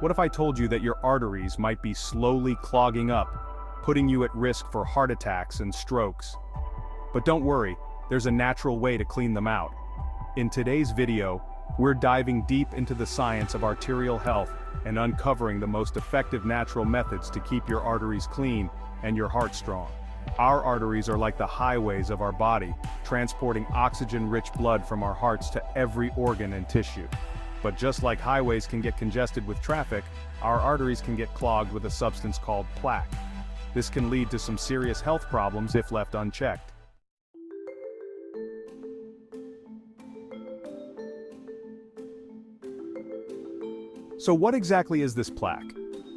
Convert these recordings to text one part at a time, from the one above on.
What if I told you that your arteries might be slowly clogging up, putting you at risk for heart attacks and strokes? But don't worry, there's a natural way to clean them out. In today's video, we're diving deep into the science of arterial health and uncovering the most effective natural methods to keep your arteries clean and your heart strong. Our arteries are like the highways of our body, transporting oxygen-rich blood from our hearts to every organ and tissue. But just like highways can get congested with traffic, our arteries can get clogged with a substance called plaque. This can lead to some serious health problems if left unchecked. So what exactly is this plaque?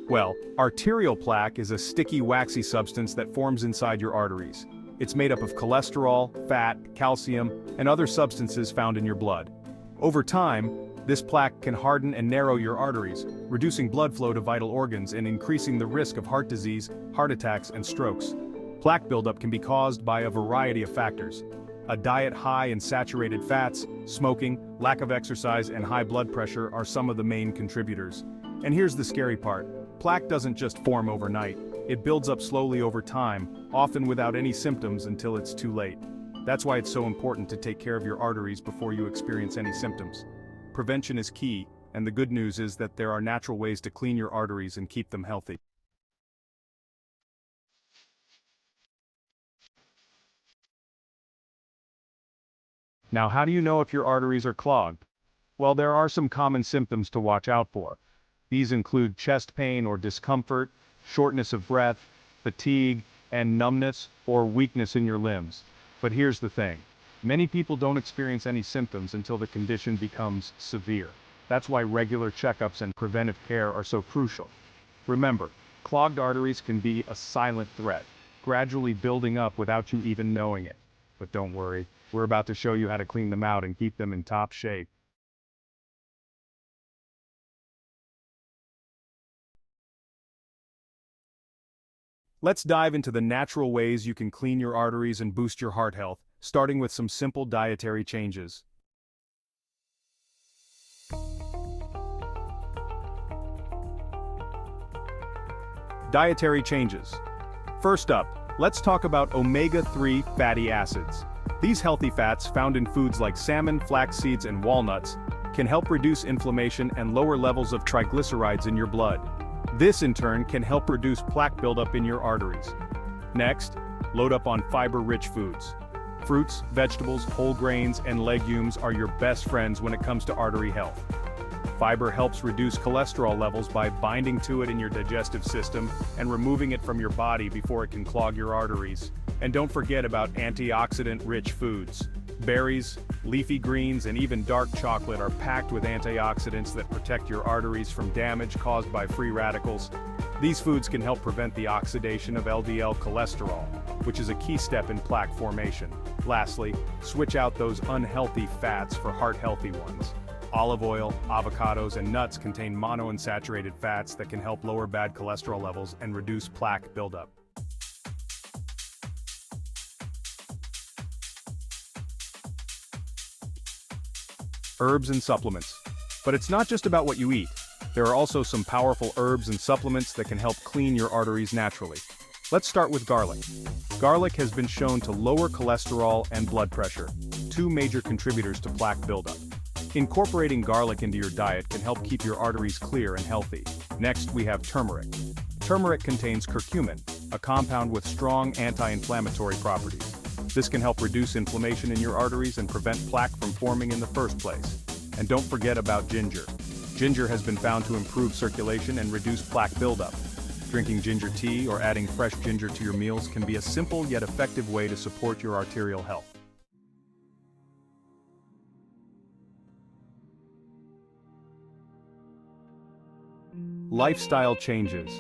Well, arterial plaque is a sticky, waxy substance that forms inside your arteries. It's made up of cholesterol, fat, calcium, and other substances found in your blood. Over time, this plaque can harden and narrow your arteries, reducing blood flow to vital organs and increasing the risk of heart disease, heart attacks, and strokes. Plaque buildup can be caused by a variety of factors. A diet high in saturated fats, smoking, lack of exercise, and high blood pressure are some of the main contributors. And here's the scary part. Plaque doesn't just form overnight. It builds up slowly over time, often without any symptoms until it's too late. That's why it's so important to take care of your arteries before you experience any symptoms. Prevention is key, and the good news is that there are natural ways to clean your arteries and keep them healthy. Now, how do you know if your arteries are clogged? Well, there are some common symptoms to watch out for. These include chest pain or discomfort, shortness of breath, fatigue, and numbness or weakness in your limbs. But here's the thing. Many people don't experience any symptoms until the condition becomes severe. That's why regular checkups and preventive care are so crucial. Remember, clogged arteries can be a silent threat, gradually building up without you even knowing it. But don't worry, we're about to show you how to clean them out and keep them in top shape. Let's dive into the natural ways you can clean your arteries and boost your heart health, starting with some simple dietary changes. Dietary changes. First up, let's talk about omega-3 fatty acids. These healthy fats, found in foods like salmon, flax seeds, and walnuts, can help reduce inflammation and lower levels of triglycerides in your blood. This, in turn, can help reduce plaque buildup in your arteries. Next, load up on fiber-rich foods. Fruits, vegetables, whole grains, and legumes are your best friends when it comes to artery health. Fiber helps reduce cholesterol levels by binding to it in your digestive system and removing it from your body before it can clog your arteries. And don't forget about antioxidant-rich foods. Berries, leafy greens, and even dark chocolate are packed with antioxidants that protect your arteries from damage caused by free radicals. These foods can help prevent the oxidation of LDL cholesterol, which is a key step in plaque formation. Lastly, switch out those unhealthy fats for heart-healthy ones. Olive oil, avocados, and nuts contain monounsaturated fats that can help lower bad cholesterol levels and reduce plaque buildup. Herbs and supplements. But it's not just about what you eat. There are also some powerful herbs and supplements that can help clean your arteries naturally. Let's start with garlic. Garlic has been shown to lower cholesterol and blood pressure, two major contributors to plaque buildup. Incorporating garlic into your diet can help keep your arteries clear and healthy. Next, we have turmeric. Turmeric contains curcumin, a compound with strong anti-inflammatory properties. This can help reduce inflammation in your arteries and prevent plaque from forming in the first place. And don't forget about ginger. Ginger has been found to improve circulation and reduce plaque buildup. Drinking ginger tea or adding fresh ginger to your meals can be a simple yet effective way to support your arterial health. Lifestyle changes.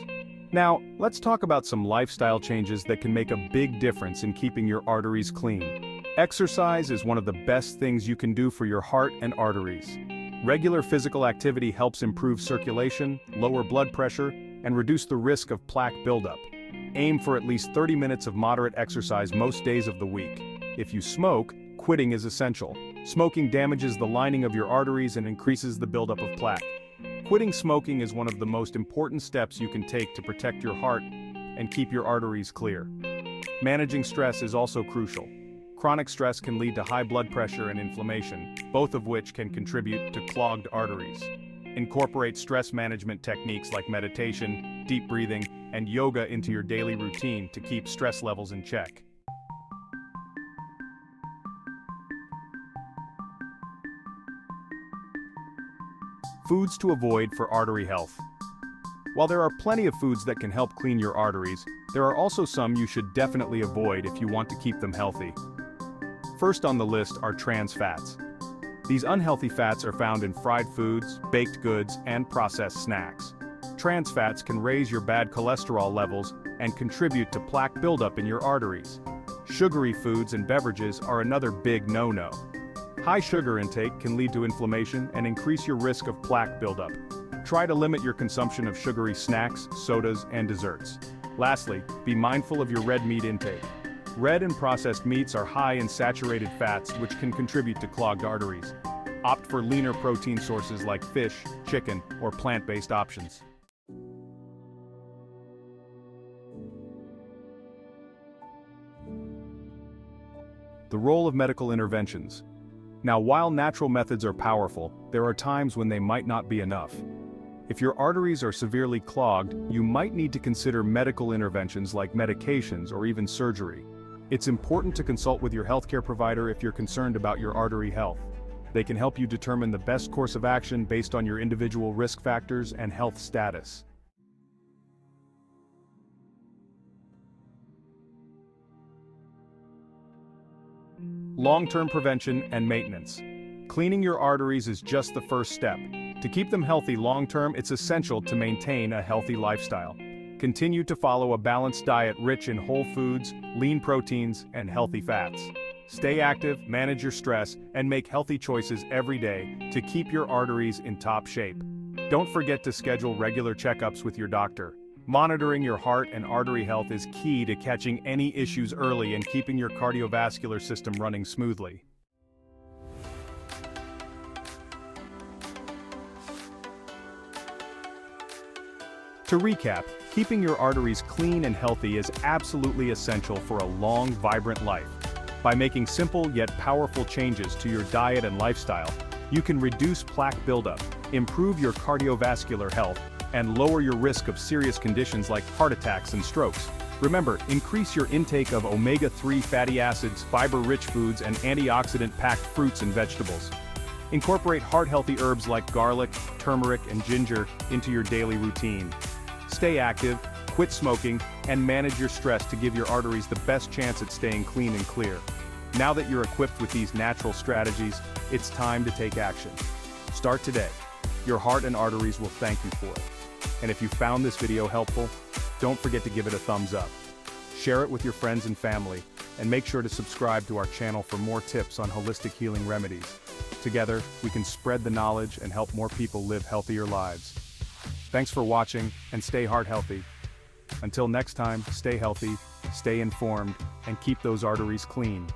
Now, let's talk about some lifestyle changes that can make a big difference in keeping your arteries clean. Exercise is one of the best things you can do for your heart and arteries. Regular physical activity helps improve circulation, lower blood pressure, and reduce the risk of plaque buildup. Aim for at least 30 minutes of moderate exercise most days of the week. If you smoke, quitting is essential. Smoking damages the lining of your arteries and increases the buildup of plaque. Quitting smoking is one of the most important steps you can take to protect your heart and keep your arteries clear. Managing stress is also crucial. Chronic stress can lead to high blood pressure and inflammation, both of which can contribute to clogged arteries. Incorporate stress management techniques like meditation, deep breathing, and yoga into your daily routine to keep stress levels in check. Foods to avoid for artery health. While there are plenty of foods that can help clean your arteries, there are also some you should definitely avoid if you want to keep them healthy. First on the list are trans fats. These unhealthy fats are found in fried foods, baked goods, and processed snacks. Trans fats can raise your bad cholesterol levels and contribute to plaque buildup in your arteries. Sugary foods and beverages are another big no-no. High sugar intake can lead to inflammation and increase your risk of plaque buildup. Try to limit your consumption of sugary snacks, sodas, and desserts. Lastly, be mindful of your red meat intake. Red and processed meats are high in saturated fats which can contribute to clogged arteries. Opt for leaner protein sources like fish, chicken, or plant-based options. The role of medical interventions. Now, while natural methods are powerful, there are times when they might not be enough. If your arteries are severely clogged, you might need to consider medical interventions like medications or even surgery. It's important to consult with your healthcare provider if you're concerned about your artery health. They can help you determine the best course of action based on your individual risk factors and health status. Long-term prevention and maintenance. Cleaning your arteries is just the first step. To keep them healthy long-term, it's essential to maintain a healthy lifestyle. Continue to follow a balanced diet rich in whole foods, lean proteins, and healthy fats. Stay active, manage your stress, and make healthy choices every day to keep your arteries in top shape. Don't forget to schedule regular checkups with your doctor. Monitoring your heart and artery health is key to catching any issues early and keeping your cardiovascular system running smoothly. To recap, keeping your arteries clean and healthy is absolutely essential for a long, vibrant life. By making simple yet powerful changes to your diet and lifestyle, you can reduce plaque buildup, improve your cardiovascular health, and lower your risk of serious conditions like heart attacks and strokes. Remember, increase your intake of omega-3 fatty acids, fiber-rich foods, and antioxidant-packed fruits and vegetables. Incorporate heart-healthy herbs like garlic, turmeric, and ginger into your daily routine. Stay active, quit smoking, and manage your stress to give your arteries the best chance at staying clean and clear. Now that you're equipped with these natural strategies, it's time to take action. Start today. Your heart and arteries will thank you for it. And if you found this video helpful, don't forget to give it a thumbs up. Share it with your friends and family, and make sure to subscribe to our channel for more tips on holistic healing remedies. Together, we can spread the knowledge and help more people live healthier lives. Thanks for watching, and stay heart healthy. Until next time, stay healthy, stay informed, and keep those arteries clean.